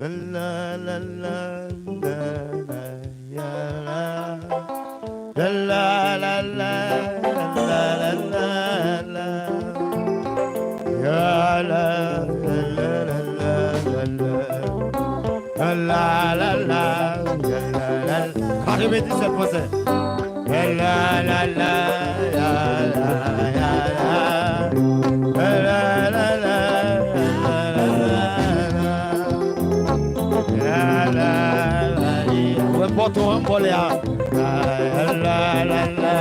la la la la la la la la répétez cette français. La la la Porto Ambolea. La la la la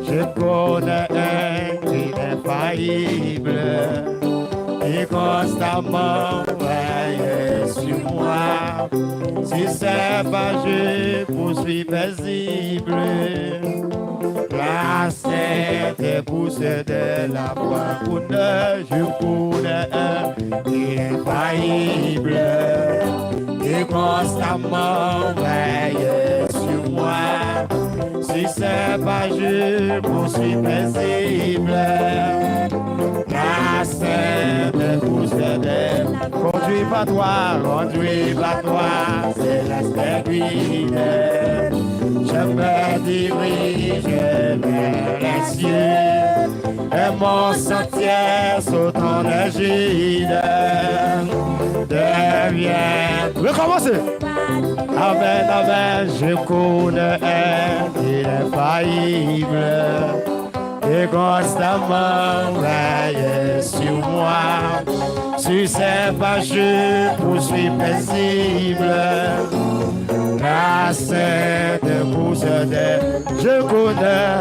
je connais un qui est faillible et constamment veille sur moi. Si c'est pas je poursuis paisible, la sainte pousse de la voix. Je connais un qui est faillible et constamment veille sur moi. Si c'est pas je poursuis paisible, la sainte pousse de conduis pas toi, céleste guide. Je me dirige vers les cieux, et mon sentier sautant l'égide devient. Recommencez! Amen, amen, je connais un qui est faillible et constamment veille sur moi. Si c'est pas je poursuis paisible, la sainte pousse de. Je connais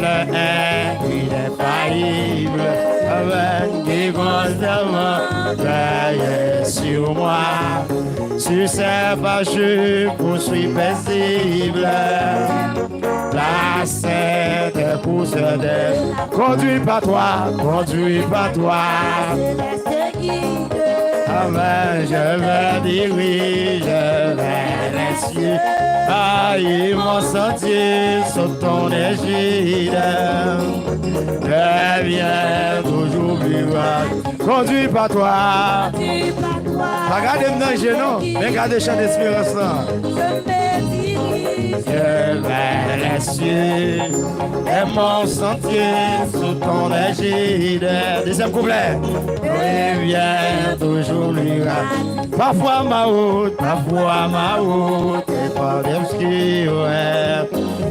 un qui est faillible, avec qui constamment veille sur moi. Si c'est pas je poursuis paisible, la sainte pousse de. Conduis pas toi. Amen, je me dirige vers les cieux. Aïe, mon sentier sur ton égide devient toujours plus vague. Conduis pas toi. Regardez dans le genou, regardez le chant d'espérance là. Vers les cieux et mon sentier sous ton égide. Deuxième couplet. Revient toujours lui. Parfois ma route est pas d'obscur,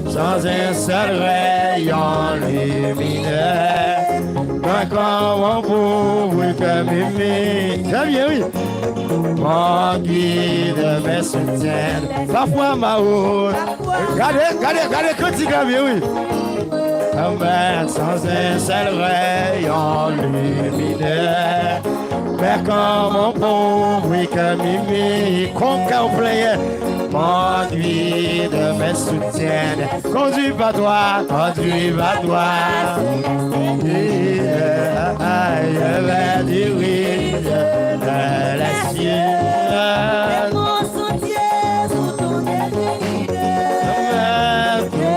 sans un seul rayon lumineux. Quand mon pauvre que m'aimer, j'aime bien, oui. Mon guide me soutient. Parfois ma route. Regardez, critique, oui. Sans un seul rayon lumineux. Mais quand mon pauvre que m'aimer, complet, mon guide me soutient. Conduis pas toi. Je vais diriger vers les cieux. Mon sentier sous ton égide. Tu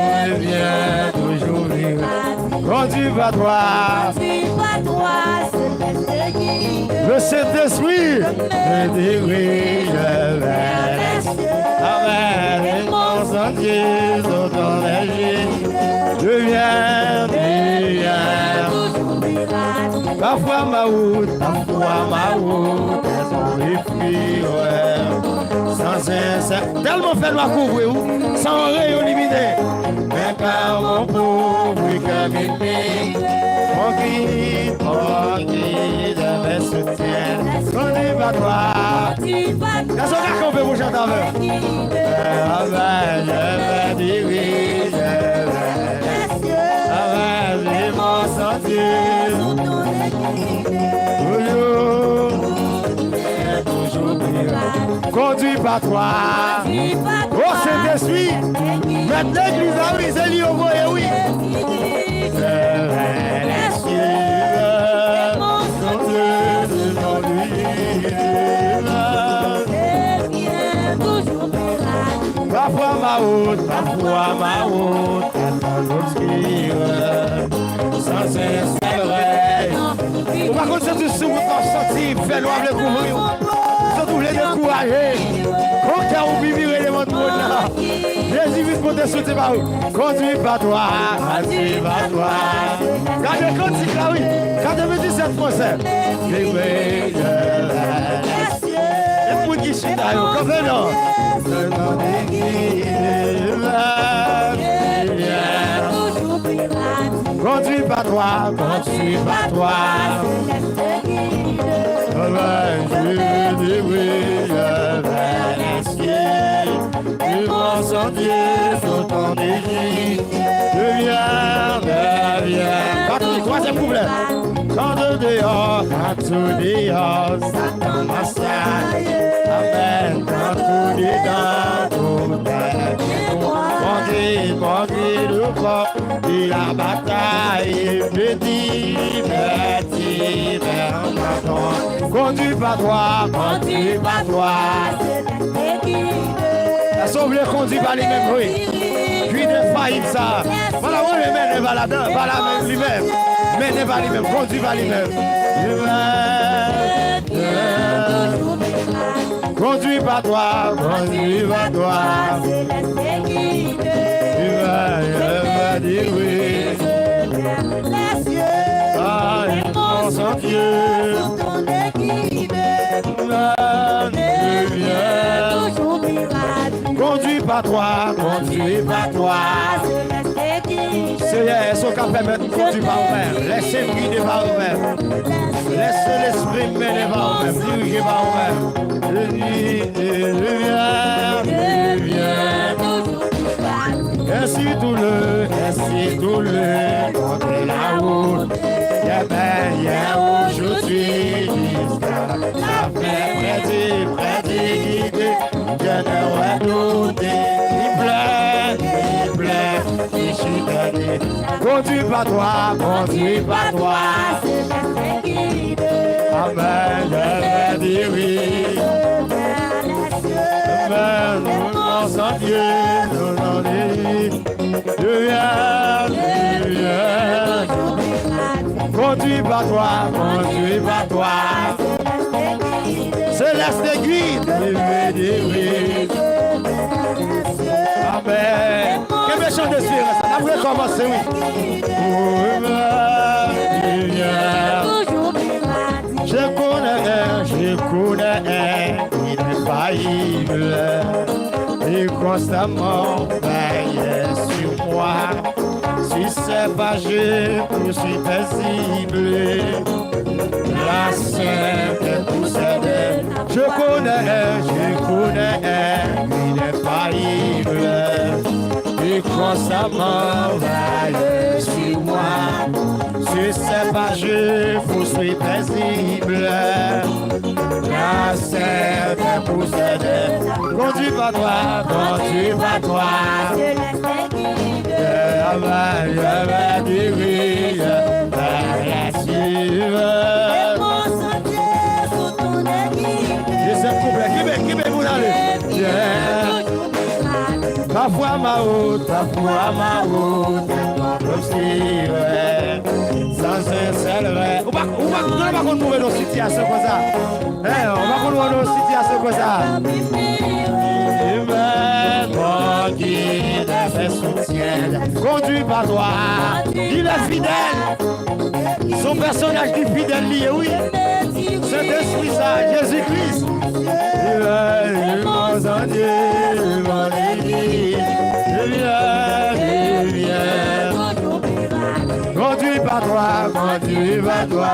viens toujours vivre. Conduis pas toi, céleste guide. Le Saint-Esprit me dirige vers les cieux. Amen. Mon sentier sous ton égide. Je viens. Parfois ma route est son effet, sans un tellement fait ma couvrir, sans rayon limité. Mais quand mon pauvre comme il fait, mon guide me soutient. Conduis pas toi. Dans son cas qu'on peut vous chanter avec. Je me dirige vers les cieux. Avec mon sentier. Conduis pas toi. Oh Saint-Esprit, mettre l'église à briser l'île au voie, oui. Les cieux, mon Dieu, ma route, sans cesse vrai. Par contre, c'est tout sur route, sorti, fait noir le couvrir. Surtout les décourager. Quand on vit les mondes là. Les invites pour te sauter par où? Conduis par toi, conduis par toi. Quand je continue là, oui. Quand je me dis cette français. Les pour qui chita, comme non. Conduis par toi, conduis par toi. Je dis oui, tu m'en sentier sur ton désir. Deviens. Troisième couplet. Quand de dehors, quand tout dehors, ça commence à. Amen, quand tout dedans, tout est. Bandit le corps, et la bataille, petit, conduis par toi, conduis par toi. La sauve les conduit par lui-même, oui. Puis de faillite ça. Voilà, on le met, va là-dedans, va là même lui-même. Mais ne va lui-même, conduit par lui-même. Conduis par toi, conduis par toi. Tu vas dire oui. Ah, mon sentier. Conduis par toi, conduis par toi. C'est ce qu'on permet de conduire par vous-même. Laissez guider par vous-même. Laissez l'esprit mener par vous-même. Dirigez par vous-même. Je viens. Ainsi tout le contre la route. Y'a aujourd'hui jusqu'à la fin. Prêté, guidé. Je ne redouté. Il pleut. Conduis par toi, conduis par toi. Amen, je vais dire oui. Amen, mon sentier, je viens. Conduis par toi, conduis par toi. Céleste guide, je vais dire oui. Amen. Que me chante d'espérance, on a voulu commencer, oui. Je connais, il est faillible. Et constamment veille sur moi. Si c'est pas je suis paisible. La sainte poussée. Je connais, il est faillible. Et constamment veille sur moi. Si c'est pas je suis paisible. La sainte poussée. Conduis par toi, conduis par toi. Je vais diriger vers la suivre. Deuxième couplet, qui veut vous aller? Parfois ma route, obscure, sans un seul vrai. On va pas trouver nos situations comme ça. On va trouver nos situations comme ça. Mon guide me soutient, conduit par toi. Il est fidèle. Son personnage est fidèle lié, oui. Saint-Esprit, ça, Jésus-Christ. Mon sentier, mon église. Je viens. Conduit par toi, conduit par toi.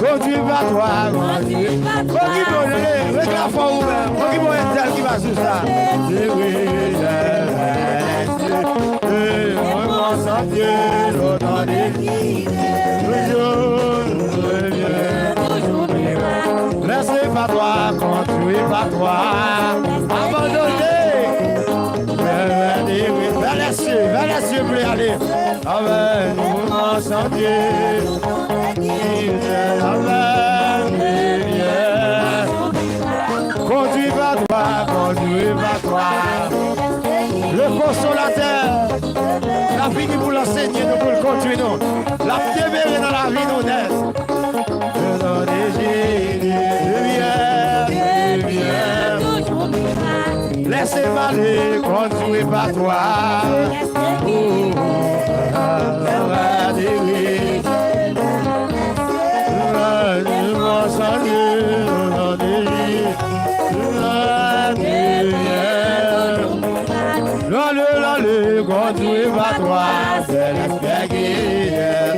Conduis par toi, conduis par toi. Regarde la fois ouverte, regarde un tel qui va sur ça. Mon sentier, l'autre des laissez par toi, conduis par toi. Abandonné. avec nous mon sentier, avec lumière. Conduis par toi, conduis par toi. Le consolateur, la vie qui vous l'enseigne, nous pour le conduire, nous. La bienvenue dans la vie, nous naisse. Je donne lumière. Laissez-moi aller, conduire par toi. Conduit par toi, c'est l'esprit qui est.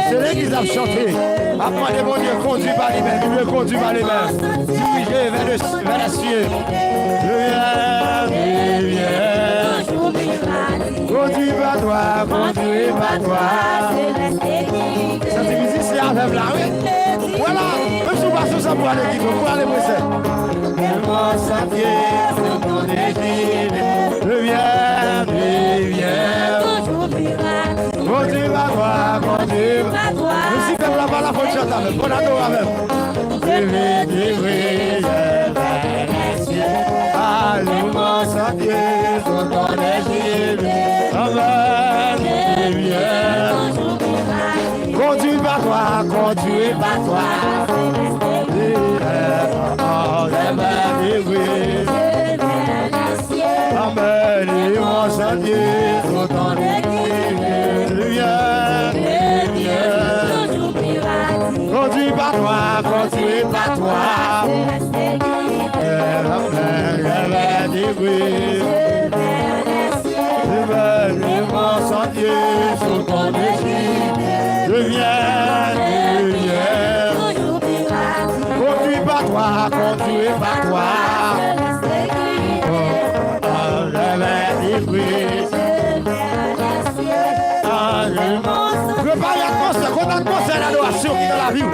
C'est l'église à chanter. Après, mon Dieu, conduit par lui-même, il me conduit par lui-même. Dirigé vers les cieux. Lumière. Conduit par toi, conduit par toi. Cette musique, c'est avec là, oui. Voilà, même si on passe ça pour aller qui pour aller pousser. Mon sentier, c'est mon désir. Lumière, lumière. Conduis par toi, conduis par toi. Nous si faibles là-bas, la bonne chante avec, bon ado avec. Allume mon sentier, sur ton désir. Avec lumière. Conduis par toi, conduis par toi. Amen, mon sentier, sur ton lumière, conduis par toi, conduis par toi. Amen, mon sentier, sur ton lumière, conduis par toi, conduis par toi. Préparez l'atmosphère, qu'on a l'atmosphère d'adoration qui est dans la vie.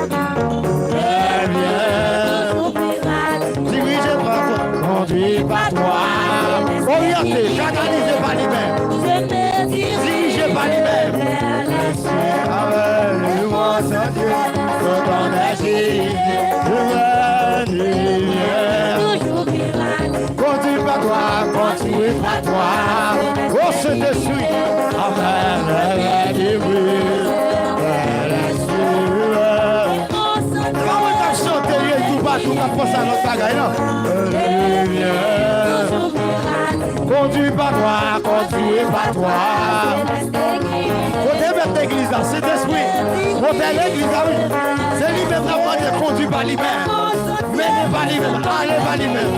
Dirigez par toi, conduis par toi. Orientez, canalisez par lui-même. Dirigez par lui-même. Avec mon sentier, sur ton conduis par toi, conduis par toi. Oh, je te suis. Amen. Conduis par toi, conduis par toi. Côté mettre l'église là, c'est esprit. Côté l'église là, c'est lui-même qui a conduit par lui-même. Menez par lui-même, allez par lui-même.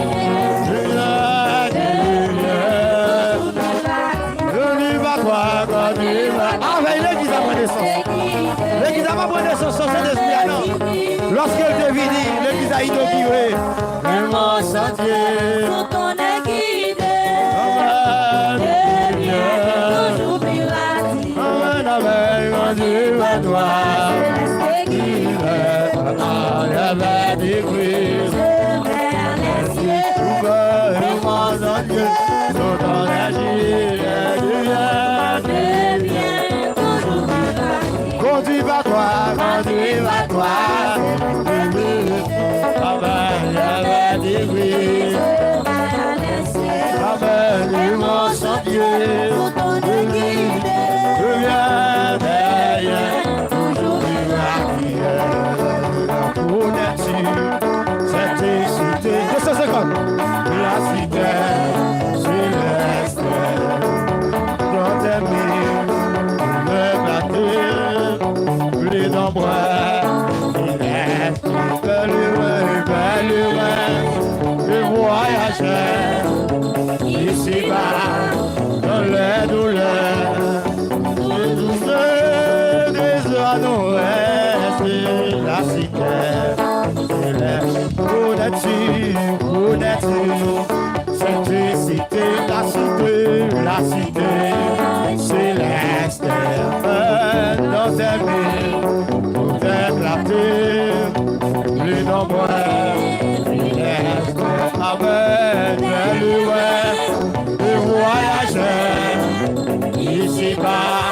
Conduis par toi, conduis par toi. Ah, mais l'église a pris naissance. L'église a pas pris naissance sans cet esprit, non. Lorsqu'elle est venue, l'église a inauguré. Mon sentier. Pour ton guidé. Amen, amen, conduis par toi. Conduis par toi, conduis par toi. Amen, mon sentier. Je viens derrière, toujours connais-tu cette cité? 250. La cité céleste, dans tes murs, le bateau, les nombreux, les voyageurs, ici-bas, dans les douleurs, les douceurs des oiseaux, la cité céleste. Connais-tu cette cité, la cité céleste, dans tes murs, pour t'éclater, les nombreux, avec les voyageurs, ici-bas.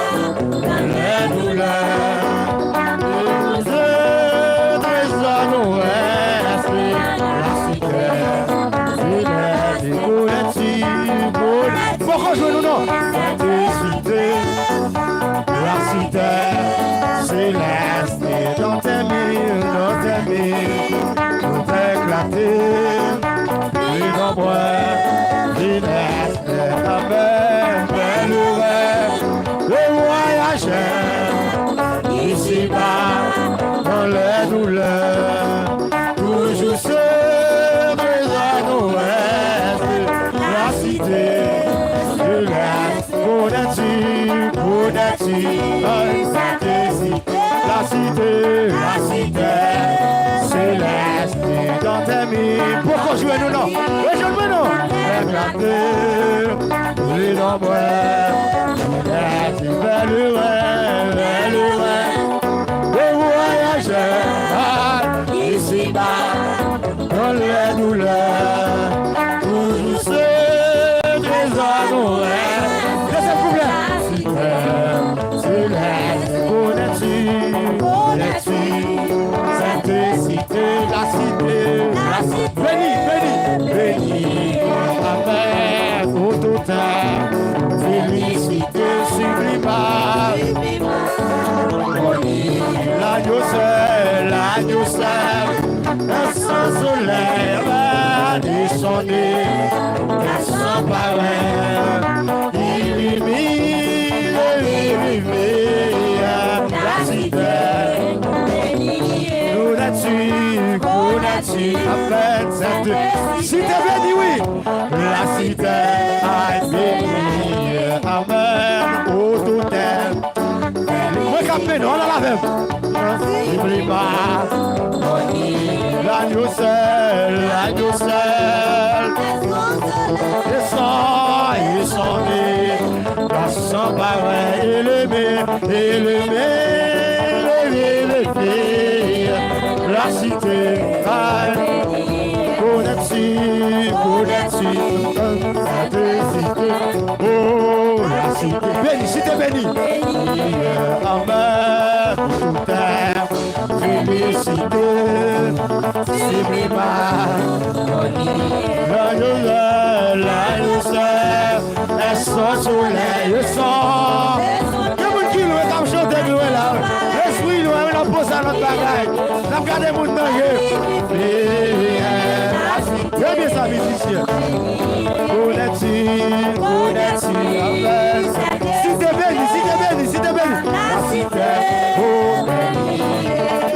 Pourquoi jouer nous non? Cité, la cité céleste, dans tes mille, tout éclaté, les nombreux, finesse, la belle rêve, le voyageur, ici-bas, dans les douleurs, toujours se présente au reste, la cité. La cité, céleste, dans tes mille. Pourquoi jouer nous non? Oui, je le veux non? Regardez, les nombreux, les belle le voyageur, ici-bas, dans les douleurs, toujours se déshonorer. Béni, Amen, au total, félicité, sublimable, l'agneau seul, un sans soleil va descendre, un sans pareil, illumine, la cité, nous là-dessus, après cette cité bénie, oui, la cité a béni, Amen, au total. Oui, capé, on a la même. N'oublie pas, l'agneau seul, descend, la sang pareil, élevé, la cité, oh, la cité, béni, cité béni, Amen, tout terre, félicité, l'agneau seul, et son soleil, le sang, que mon qui nous est comme chanter, nous est là, l'esprit nous est là pour ça notre bagaille, nous regardons mon temps, très bien ça, musicien. Si t'es béni. La cité, oh béni,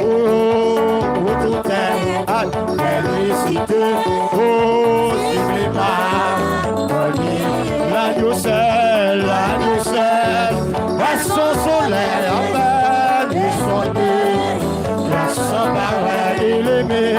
oh tout est, félicité, oh sublime, l'agneau seul, son soleil, amen, du son la sang pareil, il aimait.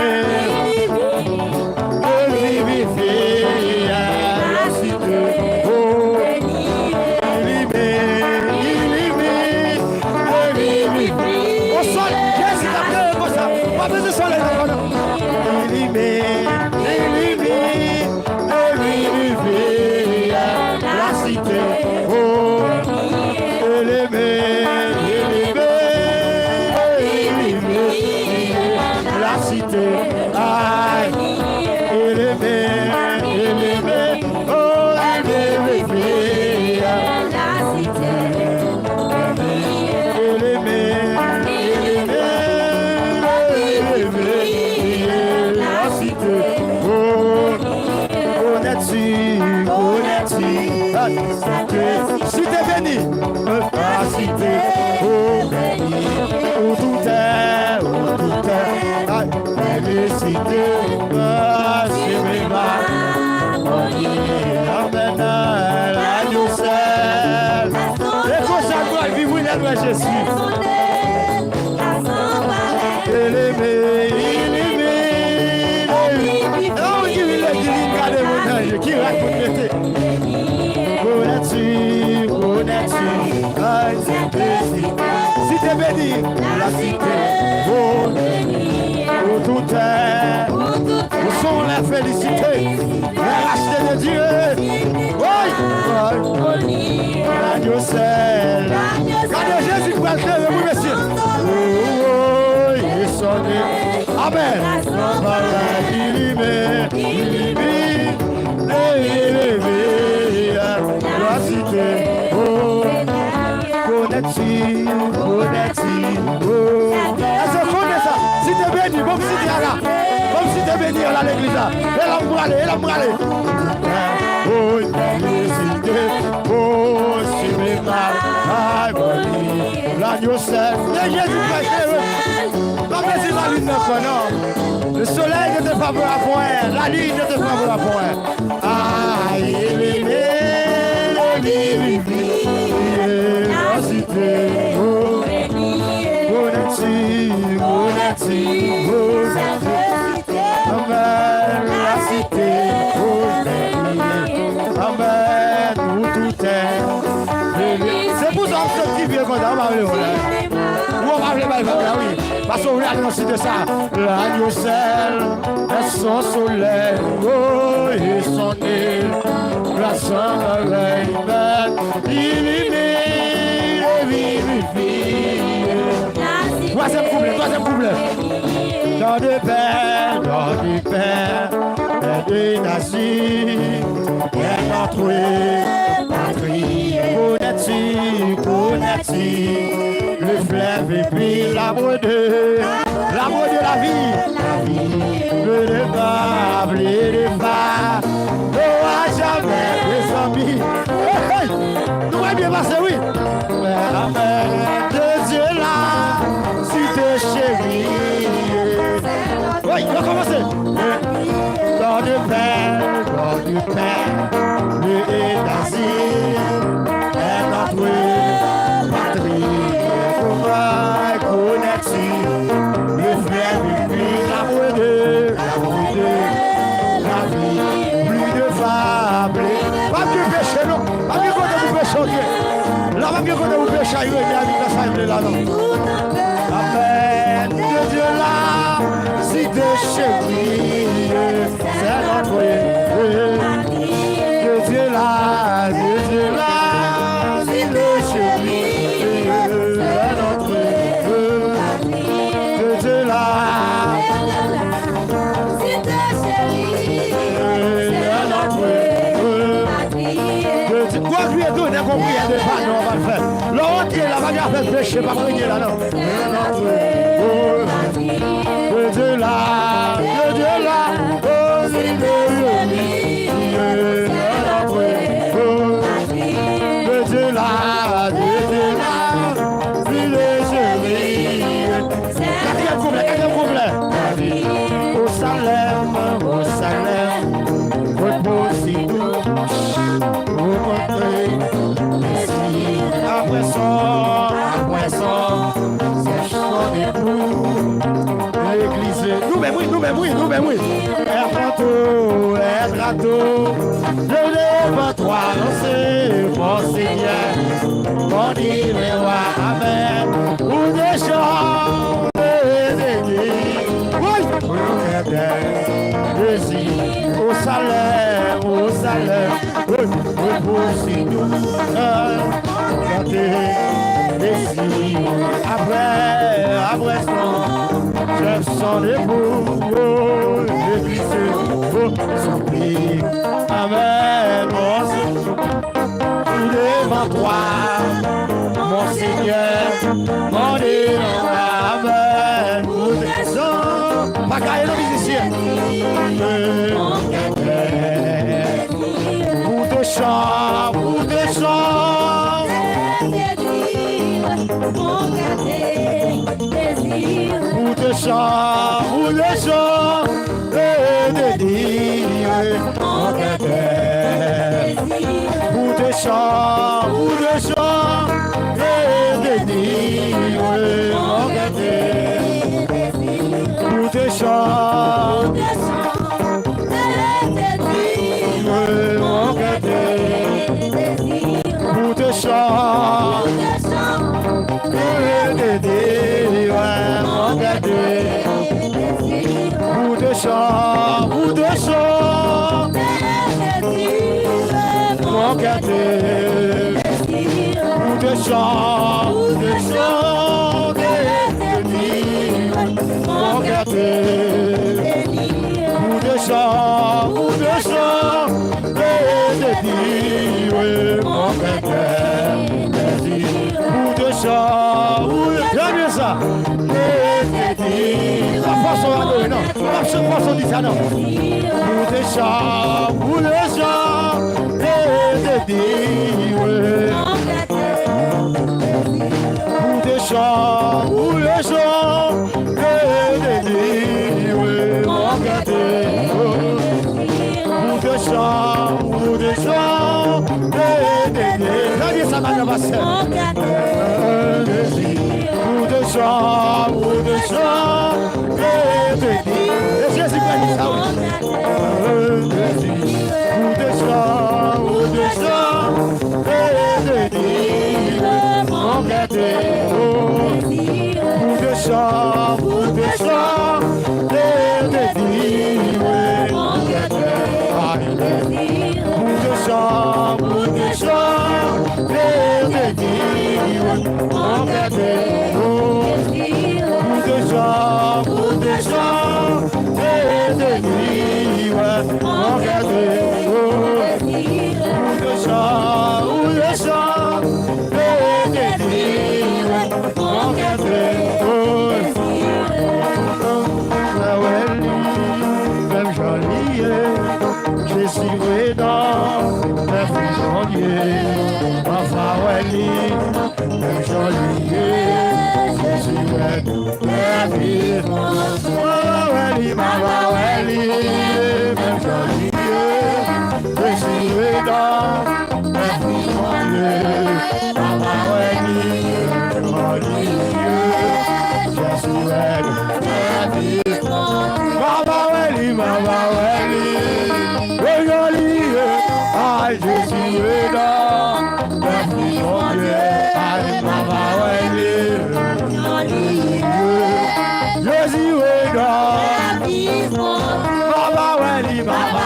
Si t'es béni, la cité, oh béni, où tout est, félicité, amen, l'agneau seul, et qu'on s'accroche, vivre la Jésus. Élevé, oh, qui il est divine, regardez mon ange, qui raconte. Si t'es béni, la cité, oh béni, où tout est, où sont les félicités, les rachetés de Dieu, oui, l'agneau seul, regardez Jésus qui va le faire, oui messieurs, oh, il est sonné, amen, il y met, Connais-tu, oh. Est-ce que connais ça? Si tu es béni, comme si tu es là. Comme si tu es béni à l'église là. Elle a brûlé. Oh, félicité, oh, c'est mes mal. L'agneau seul. Et Jésus comme si la lune ne connaît. Le soleil ne te favorable point. La lune ne te favorable point. Ah, il est la cité. Oh, Amen, la cité. Amen, où tout est. C'est pour ça que tu viens quand on va aller. On va aller, oui. Parce qu'on a annoncé de ça. L'agneau seul, et son soleil, oh, et son nez, la soleil, illumine et vivifie. Troisième couplet. Dans du Père, et des nations, et notre patrie. Connais-tu, le fleuve et puis l'amour de la vie, le débat, oh, à jamais des amis. Hey, nous va bien passer, oui. Amen, de Dieu là, si t'es chéri. Oui, on va commencer. Dans du Père, le d'Asie, et notre patrie. Connais-tu le frère et puis l'amour de la vie, plus de fable. Pas mieux péché, non? Pas mieux quand vous péchez, là, pas mieux quand vous péchez, il y a là, non? Amen, de Dieu là, si t'es chéri, c'est notre de Dieu là, si t'es chéri, c'est notre de Dieu là, si t'es chéri, c'est notre quoi lui est donné qu'on prie de pas, non, on va le faire. L'autre qui est là, va bien faire péché, pas prier là, non. De Dieu là, oh, si t'es chéri, de Dieu là, si t'es chéri. Quatrième couplet. Au Salem, repose si doux, au côté, après son, c'est son époux, l'église, nous-mêmes, oui, être à tout, je lève toi, c'est mon Seigneur, mon Dieu, roi, amen, ou des gens, des églises, oui, au Salem, repose-nous, après son époux, l'église, son pays, amen, devant toi, mon Seigneur, mon Dieu, amen, pour des hommes, pas qu'à les musiciens, pour des chants, pour des chants, et des dires, mon cœur, pour des chants, et des dires, mon cœur, pour des chants, mon cœur, pour des chants, et des dires, mon cœur. Bout de chant, mon gâté. Bout de chant, mon gâté. Bout de chant, dire, mon cœur, pour de ça, bien ça. La force on va donner, non. La force on dit ça, non. Pour de ça, pour de ça, de dire. Pour de ça, pour de ça, de dire, mon cœur. Pour de ça, pour de ça, de dire. Là, ça va nous passer. Pour de ça, et Jésus dit ça, oui. Pour de ça, et de dire, mon gâté, pour de ça, et de dire, mon gâté, pour de ça, et de dire, mon gâté, pour de ça, et de dire, mon gâté, pour de ça, et de dire, mon gâté, même joli, je suis dans le prisonnier, enfin, même joli, je suis la vie, Mama Welly, même joli, je suis dans le prisonnier, Mama Welly, joli, je suis la vie, Mama Welly, joli, ah, je suis dans le prisonnier, Mama Welly, joli, je suis dans Mama Welly, je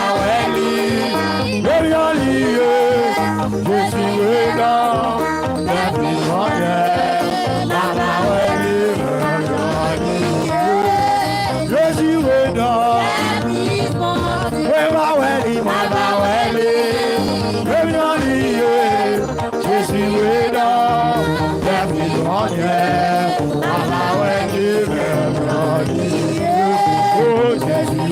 suis dans la prisonnière. Mama Welly, je suis dans Mama Welly, je suis dans la prisonnière. Mama Welly, oh Jésus,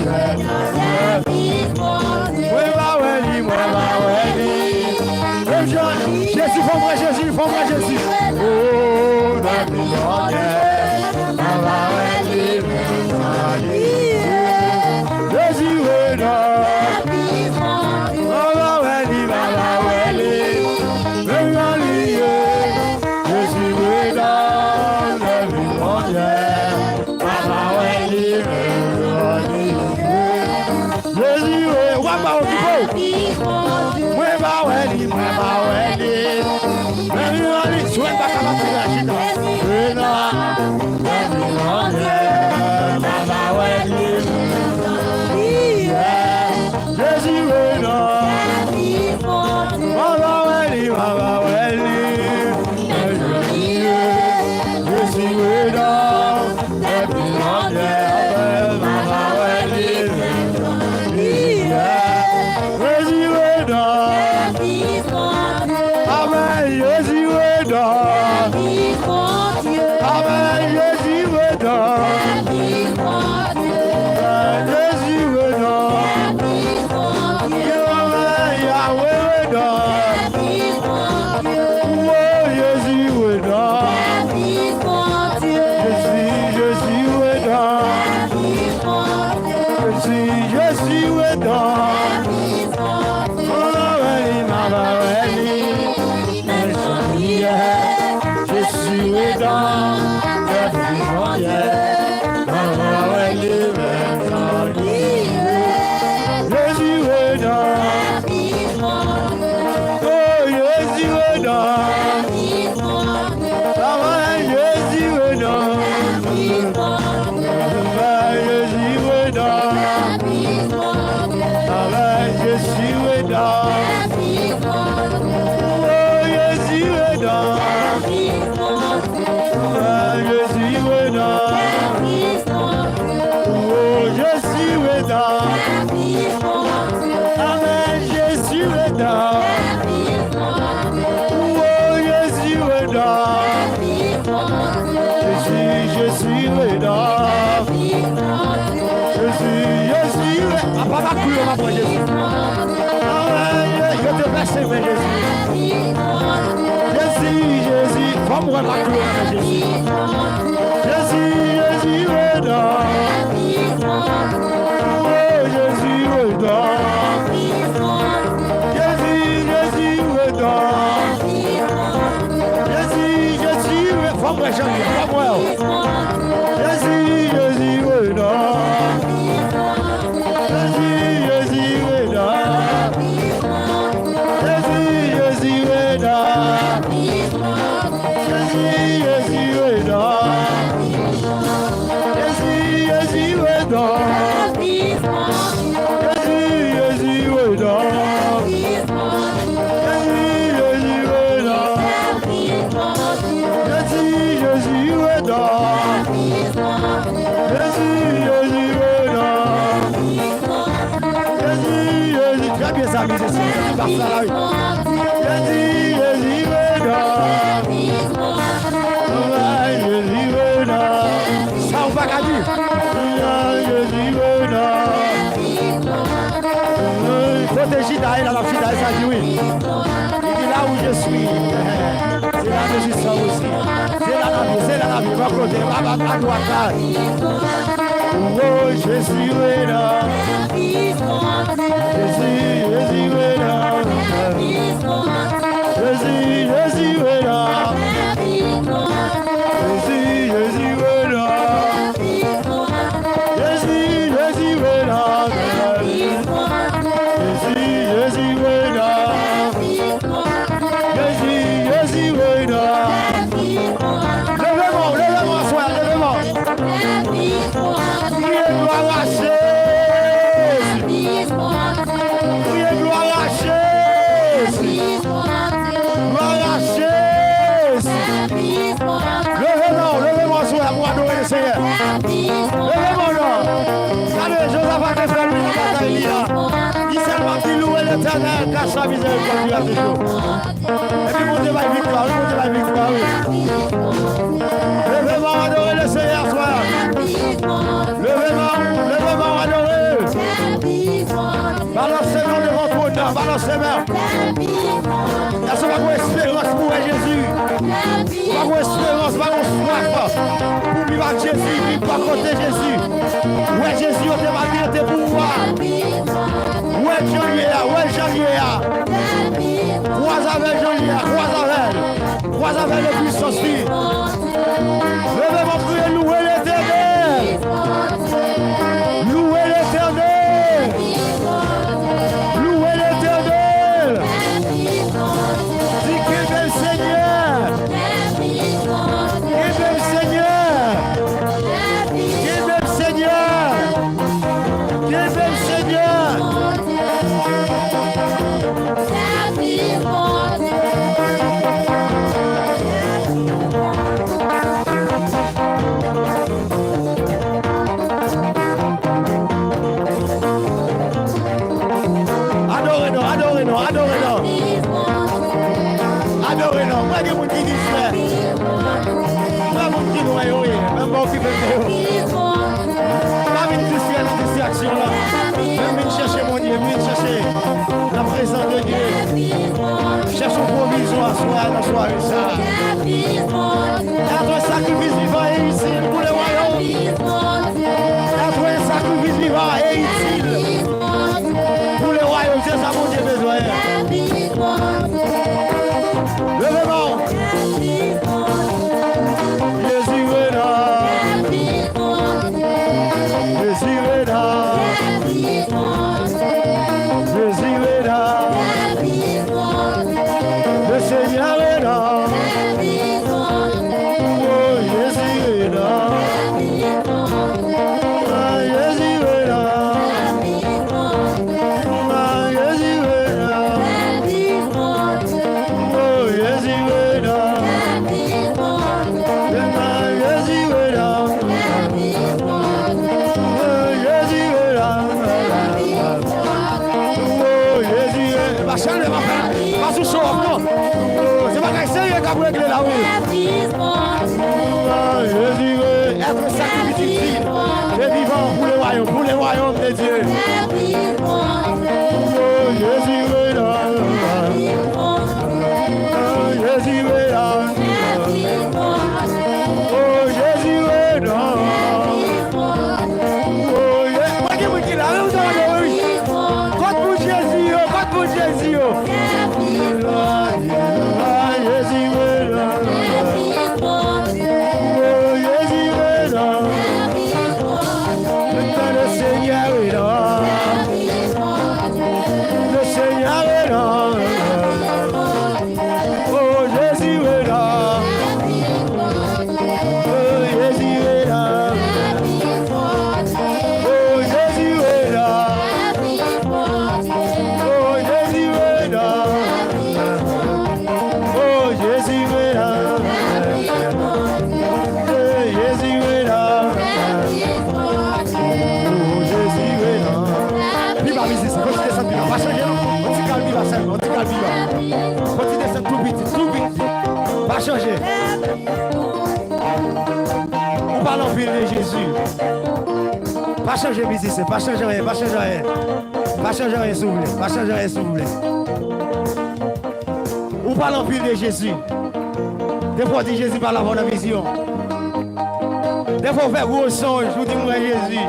Jésus, fais-moi Jésus. Oh, la prisonnière, Mama Welly, Jésus est là. Mama Welly, Jésus est là, la prisonnière, Mama Welly, Jésus est là. Mama Welly, suena para la china, suena, Mama Welly, Jésus est là, Mama Welly, Jésus est là, Mama Welly, Jésus est là. Je suis dans Femme, ouais, ma gloire à Jésus. Jésus, Jésus, ouais, non. Oh, Jésus, ouais, non. Jésus, Jésus, ouais, non. Jésus, Jésus, ouais, femme, ouais, Jésus, femme, ouais. Jésus, Jésus, ouais, non. Jésus, Jésus, ouais, non. Jésus, Jésus, ouais, non. Jésus, Jésus, ouais, non. Jésus, Jésus, ouais, non. Jésus, Jésus, ouais, non. Jésus, Jésus, ouais, non. Jésus, Jésus, ouais, non. Jésus, Jésus, ouais, non. Jésus, Jésus, très bien ça, Jésus, Jésus, par ça, là, oui. Jésus, Jésus, ouais, non. Jésus, ouais, non. Ça, on va gagner. Jésus, ouais, non. Protégez d'ailleurs, la fille d'ailleurs, ça dit oui. Il dit là où je suis. C'est là que je sors aussi. C'est là la vie, va côté, va à droite là. Oh, Jésus, ouais, non. Jésus, Jésus, ouais, non. Jésus, Jésus, ouais, non. Jésus, Jésus, ouais, non. Jésus, Jésus, ouais, non. Jésus, Jésus, ouais, non. Jésus, Jésus, ouais, non. Levez-moi, soir, levez-moi. Priez gloire à Jésus. Priez gloire à Jésus. Gloire à Jésus. Levez-moi, soir, pour adorer le Seigneur. Levez-moi, non. Allez, Josaphat qui fait lui la bataille là. Il s'est parti louer l'Éternel, car sa miséricorde à toujours. Et puis, montez ma victoire, montez ma victoire, oui. Levez-moi, adorer le Seigneur, soir. Levez-moi, adorer. Balancez-moi devant ton nom, balancez-moi. Il y a ce pas espérance pour Jésus. Pas espérance, pas soif. Pour vivre avec Jésus, vivre à côté de Jésus. Ouais, Jésus, on te va dire tes pouvoirs. Ouais, Jean-Yéa. Croise avec Jean-Yéa, croise avec le puissance. Levez-moi, prier, louer l'Éternel. Louer l'Éternel. Louer l'Éternel. Dis qu'il est le Seigneur. Qu'il est le Seigneur. Qu'il est le Seigneur. Qu'il est le Seigneur. Adorez-nous. Moi, je vous dis frère. Moi, je vous dis oui. Même pas occupé de vous. Pas une distraction là. Même chercher mon Dieu, même chercher la présence de Dieu. Cherchons provisoire, soir, la soirée, ça. Notre sacrifice vivant est utile pour le royaume. Notre sacrifice vivant est utile pour le royaume. C'est ça mon Dieu besoin. Levez-moi. Jésus est là. Jésus est là. Jésus est là. Le Seigneur est là. Oh, Jésus est là. Ah, Jésus est là. Ah, Jésus est là. Oh, Jésus est là. Ah, Jésus est là. Oh, Jésus est là. Oh, Jésus est là. Va changer, va faire. Va sous chaud, non. C'est pas qu'un sérieux qui a réglé là, oui. Ah, Jésus veut être sacrifié utile et vivant pour le royaume de Dieu. Oh, Jésus veut là. Oh, Jésus veut là. pas changer. On parle en ville de Jésus. Pas changer musicien, pas changer rien, pas changer rien. Pas changer rien s'il vous plaît, pas changer rien s'il vous plaît. On parle en ville de Jésus. Des fois, dit Jésus par la bonne vision. Des fois, on fait gros songe, je vous dis moi Jésus.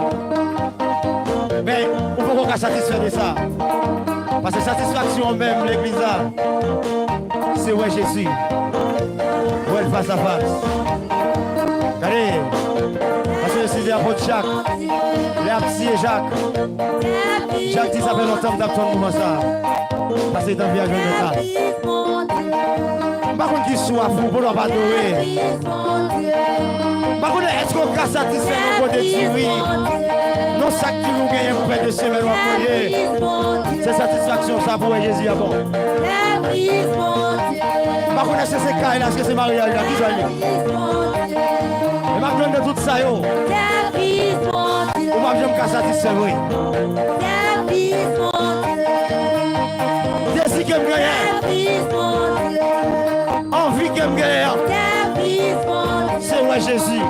Mais on peut qu'on satisfaire de ça. Parce que satisfaction même, l'église là, c'est ouais Jésus. Ouais face à face. Allez, parce que c'est l'apôtre Jacques, l'apôtre Jacques. Jacques dit ça fait longtemps que t'as moment ça. Parce que c'est un viager de ça. Par contre, qui soit fou pour ne pas adorer. Par contre, est-ce qu'on peut satisfaire nos côtés de oui? Non, ça qui nous gagne pour faire de semaines ou après. C'est satisfaction, ça pour Jésus à bon. Par contre, est-ce que c'est cas, est-ce que c'est mariage là qui joue? Et maintenant, de tout ça, yo. On va bien me satisfaire, oui. Désir que me gagne. Envie que me gagne. C'est ouais Jésus.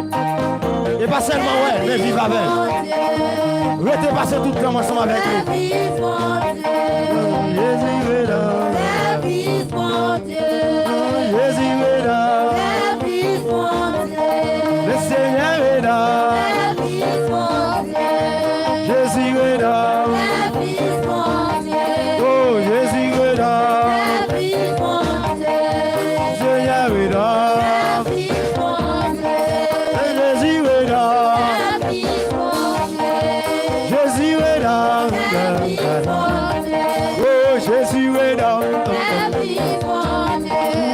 Et pas seulement ouais, mais vive avec. Restez passer tout le temps ensemble avec lui. Jésus est là. Jésus est là. Le Seigneur est là. Jésus est là. Oh, Jésus est là. Seigneur est là. Jésus est là. Jésus est là. Oh, Jésus est là.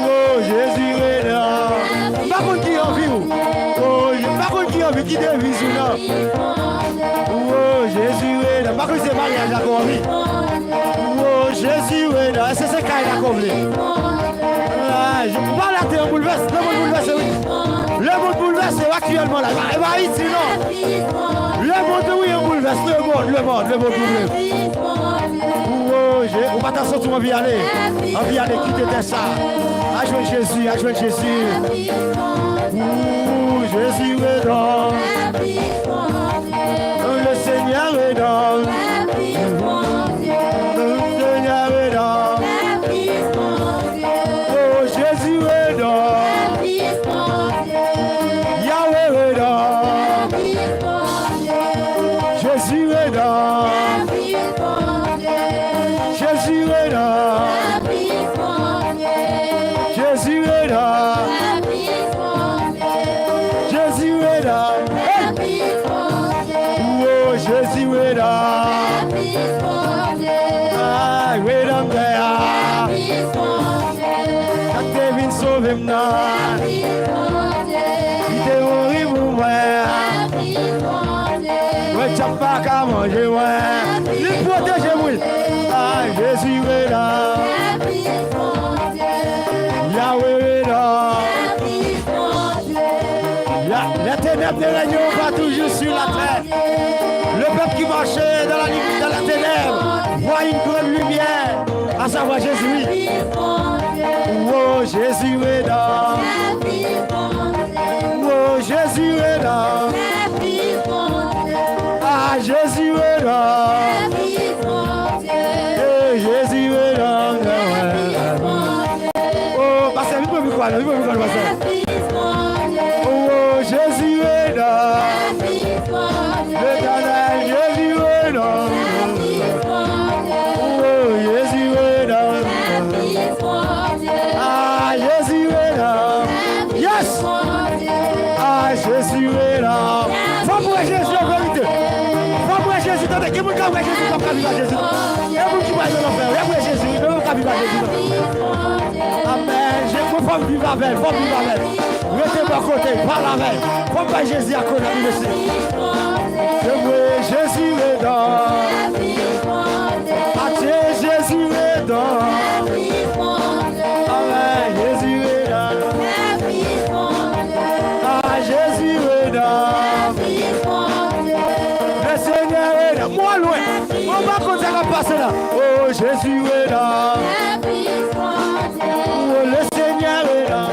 Oh, Jésus est là. Par contre, qui en vit où? Oh, par contre, qui en vit? Qui devise ou non? Oh, Jésus est là. Par contre, c'est mariage à Corby. Oh, Jésus est là. C'est ce qu'il a comblé. Je ne peux pas la terre bouleverse. Le monde bouleverse, oui. Le monde bouleverse actuellement là. Il va ici, non? Le monde, oui, on bouleverse. Le monde bouleverse. Oh, on va t'en sortir, on va y aller. On va y aller, quitter ça. À jouer Jésus, à jouer Jésus. Oh, Jésus est là. Le Seigneur est là. Le Seigneur est là. Oh, Jésus est là. Yahweh est là. Jésus est là. Jésus est là. Jésus est là. Jésus est là. Oh, Jésus est là. Ah, oui, l'homme là. Quand t'es venu sauver moi, il t'est horrible pour moi. Ouais, t'as pas qu'à manger, ouais. Il protège moi. Ah, Jésus est là. Yahweh est là. Les ténèbres ne règnent pas toujours sur la terre. Le peuple qui marchait dans la ténèbre voit une grande lumière, à savoir Jésus. Oh, Jésus est là. Oh, Jésus est là. Ah, Jésus est là. Et Jésus est là. Oh, parce que il peut me quoi, il peut me quoi, oh, Jésus est là. L'éternel Jésus est là. Oh, Jésus est là. Ah, Jésus est là. Yes. Ah, Jésus est là. Faut pour Jésus en vérité. Faut pour Jésus. Attendez, qui vous dit que Jésus ne peut pas vivre à Jésus? Et vous qui voyez l'enfer, et pour Jésus, il ne peut pas vivre à Jésus. Amen. Je ne peux pas vivre avec, faut vivre avec. Restez de côté, parle avec. Faut pas Jésus à côté de ici. Jésus est là. Jésus est là. Amen. Jésus est là. Ah, Jésus est là. Le Seigneur est là. Moi loin. On va continuer à passer là. Oh, Jésus est là. Oh, le Seigneur est là.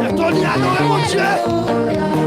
C'est ton adorer mon Dieu.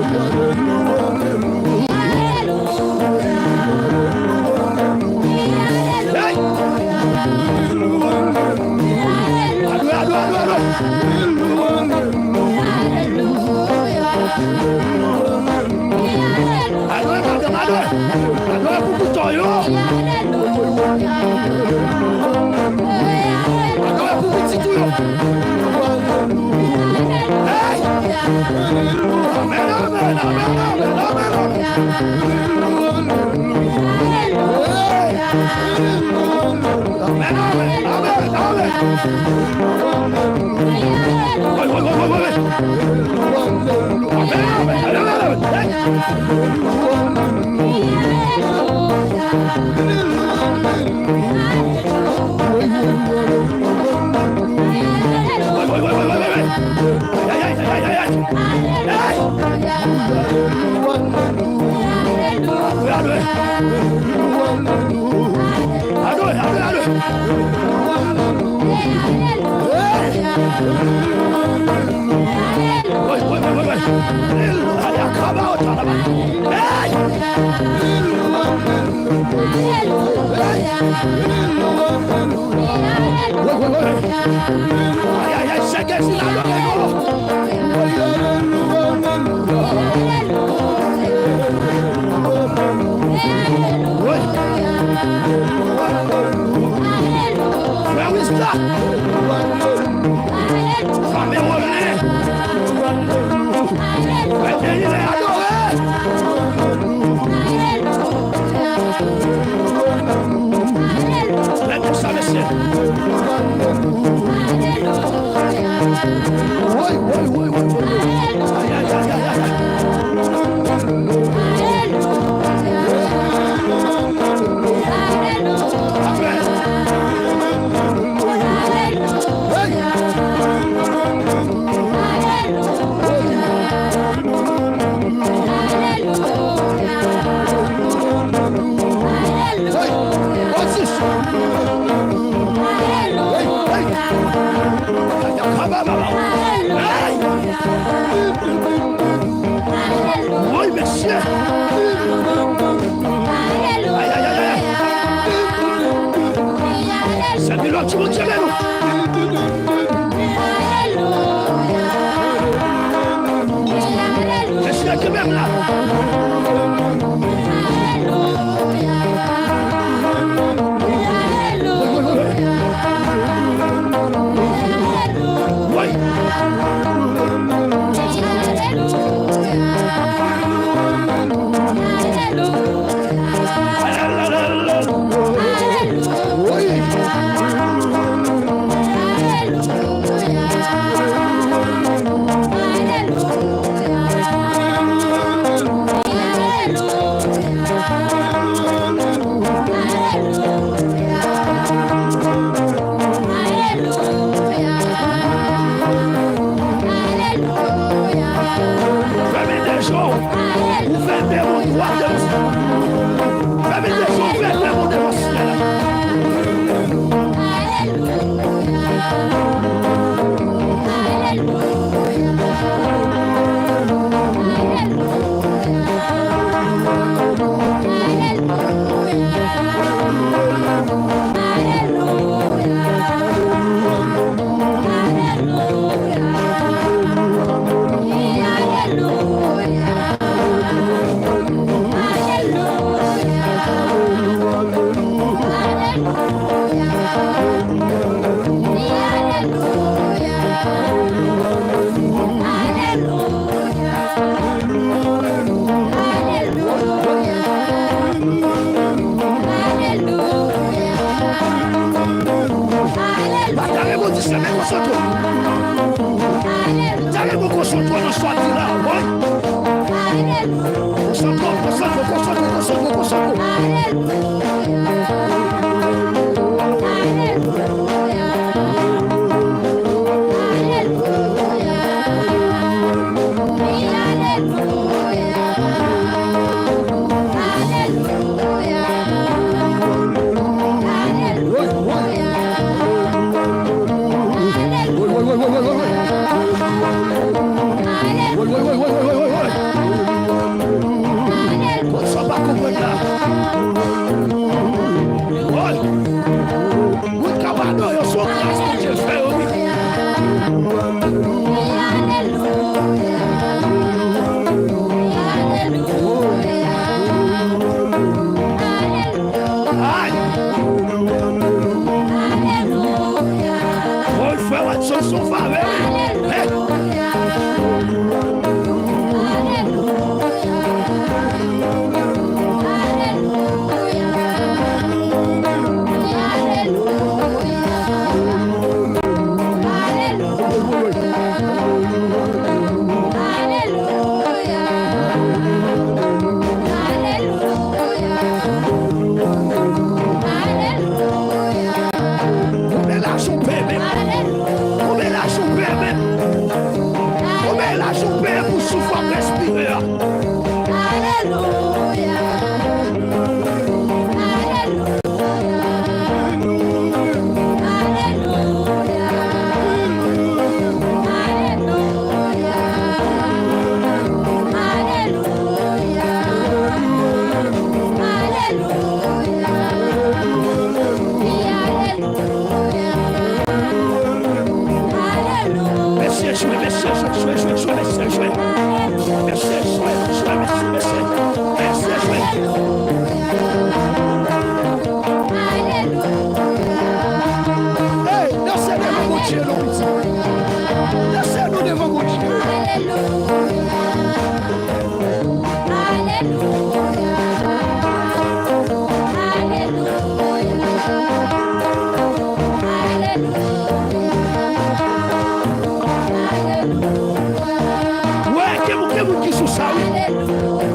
What's up,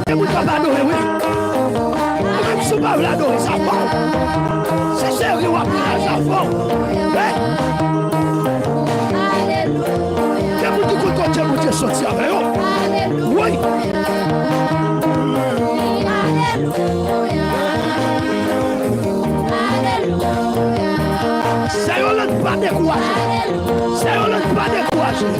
Et vous t'en adorer, oui. Même si vous ne l'adorer, ça va. C'est sérieux, vous appelez ça va. Et vous dites que vous êtes sorti avec eux. Oui. C'est eux qui ne pas décourager. C'est eux qui ne pas décourager.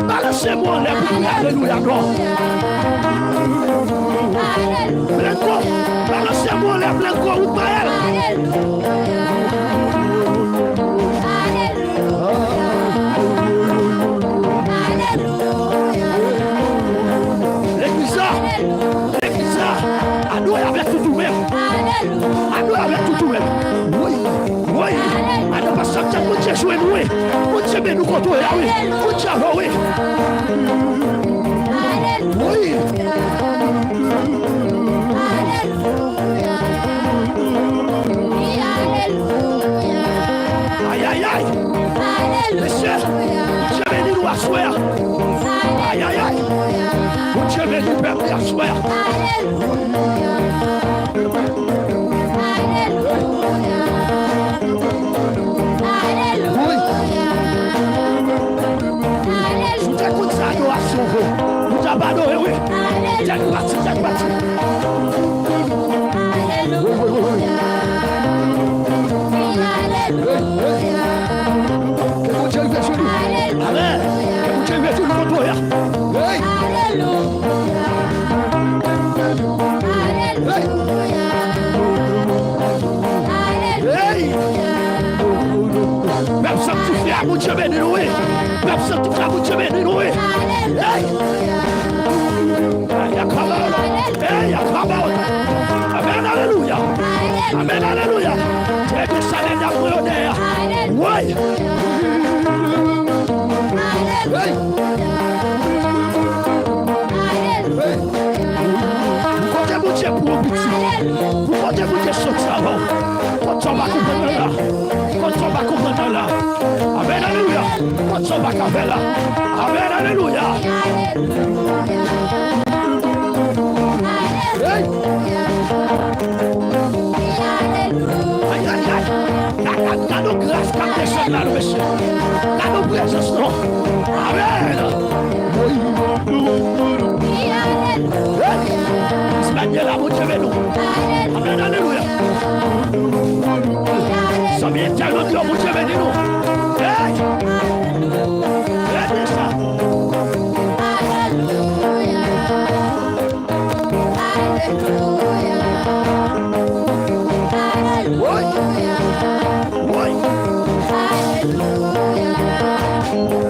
Balancez-moi les boucles, alléluia, gloire. Balancez-moi les pleins corps, ou pas elle. L'église, adore avec tout même. Adore avec tout même. Oui, oui. Adore parce que vous avez joué, oui. Vous avez nous contrôler, oui. Vous avez oui. Oui. Aïe, aïe, aïe. Monsieur, je vais nous asseoir. Aïe, aïe, aïe. Je vais nous faire asseoir. Vous avez adoré, oui. J'ai parti. Amen. Hey. Même sanctifié à mon Dieu béni nous. Même sanctifié à mon Dieu béni nous. Amen, alléluia. Amen, alléluia. Et que ça l'aide à brûler. Oui. Vous comptez mon Dieu pour un petit. Vous comptez mon Dieu sortir avant. Quand on va comprendre là. Quand on va comprendre là. Amen, alléluia. Quand on va comprendre là. Amen, alléluia. Aïe, aïe, aïe. Dans nos grâces, quand les gens là, le monsieur. Dans nos présence, non. Amen. Seigneur, la mon Dieu, nous. Amen, alléluia. Ça vient tellement de mon Dieu, nous. Hey! Regardez ça. Oui. Oui.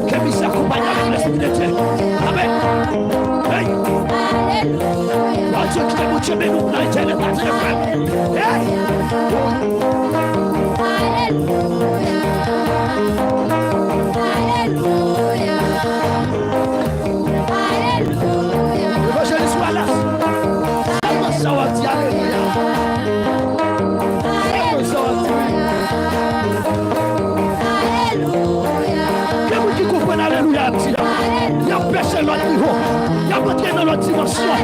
Que vous accompagnez avec l'esprit de Dieu. Amen. Hey. Dieu qui t'aime, mon Dieu, mais nous, dans l'éternel, pas très frère. Hey! L'évangéliste Wallace. Comment ça va dire alléluia? Comment ça va dire? Que vous qui comprenez alléluia, il y a personne dans l'autre niveau. Il y a montré dans l'autre dimension.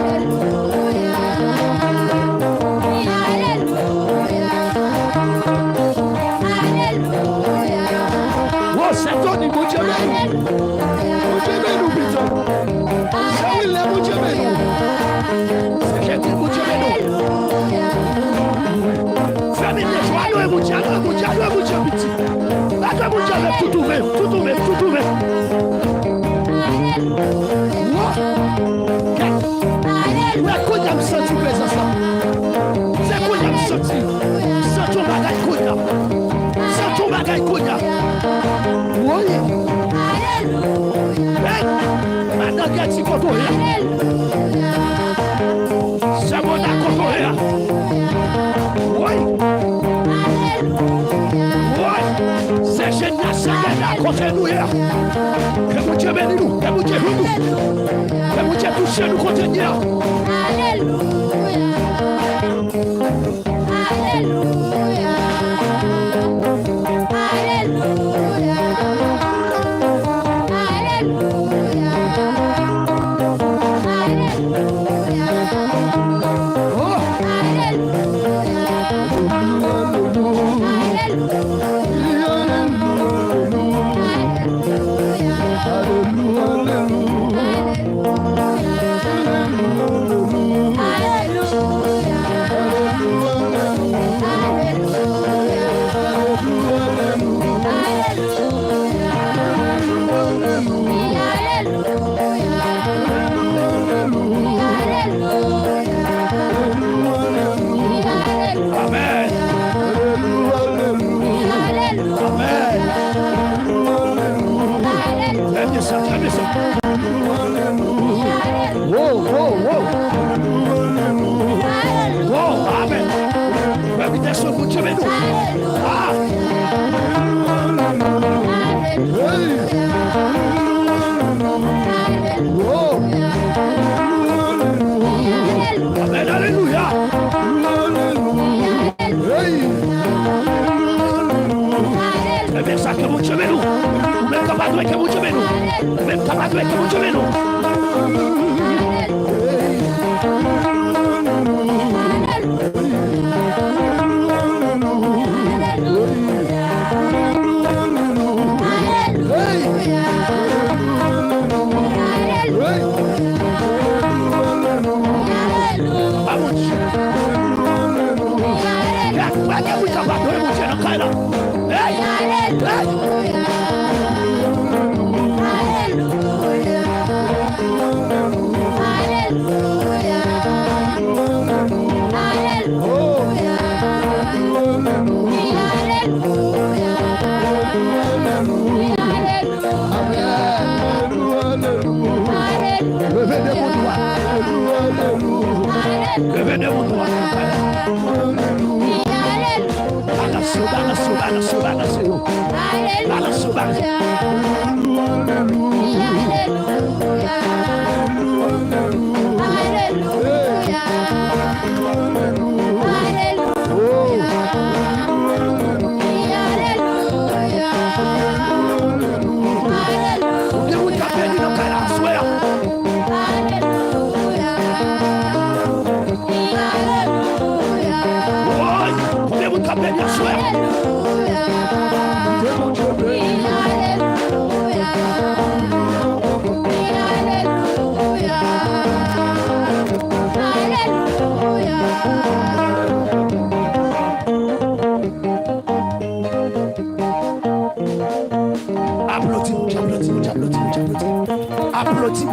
C'est ton niveau, mon Dieu, mon Dieu, nous, putain. C'est lui, mon Dieu, nous. C'est gentil, mon Dieu, nous. Famille de joie, nous, mon Dieu, mon Dieu, mon Dieu, petit. Là, mon Dieu, tout ouvert, tout ouvert, tout ouvert. Ouais, quand il me senti présence là. C'est quand il me senti. Sans ton bagage, quand sans ton bagage, quand oui. Maintenant, il y a des contrôles. C'est mon contrôle. Oui. Oui. C'est génial, c'est génial. Contre nous. Que mon Dieu bénisse nous. Que mon Dieu bénisse nous. Que mon Dieu touche nous contre nous. Alléluia. Alléluia. Hallelujah. Venez mon droit. Applaudis.